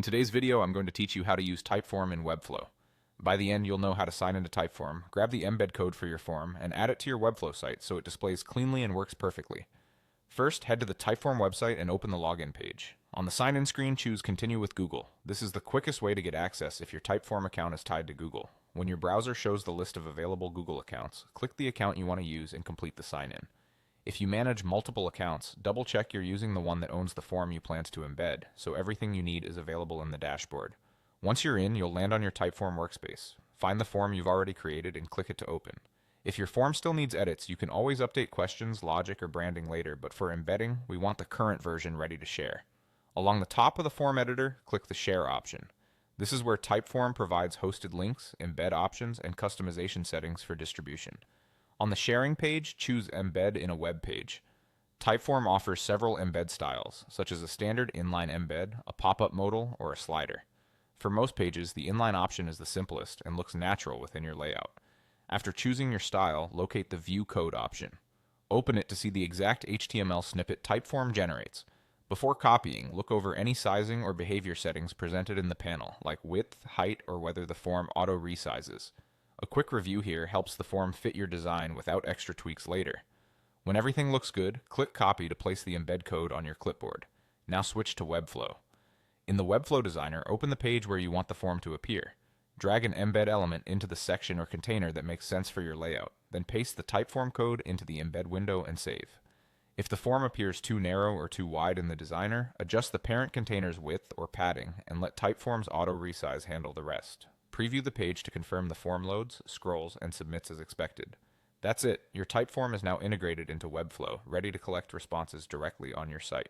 In today's video, I'm going to teach you how to use Typeform in Webflow. By the end, you'll know how to sign into Typeform, grab the embed code for your form, and add it to your Webflow site so it displays cleanly and works perfectly. First, head to the Typeform website and open the login page. On the sign-in screen, choose Continue with Google. This is the quickest way to get access if your Typeform account is tied to Google. When your browser shows the list of available Google accounts, click the account you want to use and complete the sign-in. If you manage multiple accounts, double-check you're using the one that owns the form you plan to embed, so everything you need is available in the dashboard. Once you're in, you'll land on your Typeform workspace. Find the form you've already created and click it to open. If your form still needs edits, you can always update questions, logic, or branding later, but for embedding, we want the current version ready to share. Along the top of the form editor, click the Share option. This is where Typeform provides hosted links, embed options, and customization settings for distribution. On the sharing page, choose Embed in a web page. Typeform offers several embed styles, such as a standard inline embed, a pop-up modal, or a slider. For most pages, the inline option is the simplest and looks natural within your layout. After choosing your style, locate the View Code option. Open it to see the exact HTML snippet Typeform generates. Before copying, look over any sizing or behavior settings presented in the panel, like width, height, or whether the form auto-resizes. A quick review here helps the form fit your design without extra tweaks later. When everything looks good, click Copy to place the embed code on your clipboard. Now switch to Webflow. In the Webflow Designer, open the page where you want the form to appear. Drag an embed element into the section or container that makes sense for your layout, then paste the Typeform code into the embed window and save. If the form appears too narrow or too wide in the designer, adjust the parent container's width or padding and let Typeform's auto-resize handle the rest. Preview the page to confirm the form loads, scrolls, and submits as expected. That's it. Your Typeform is now integrated into Webflow, ready to collect responses directly on your site.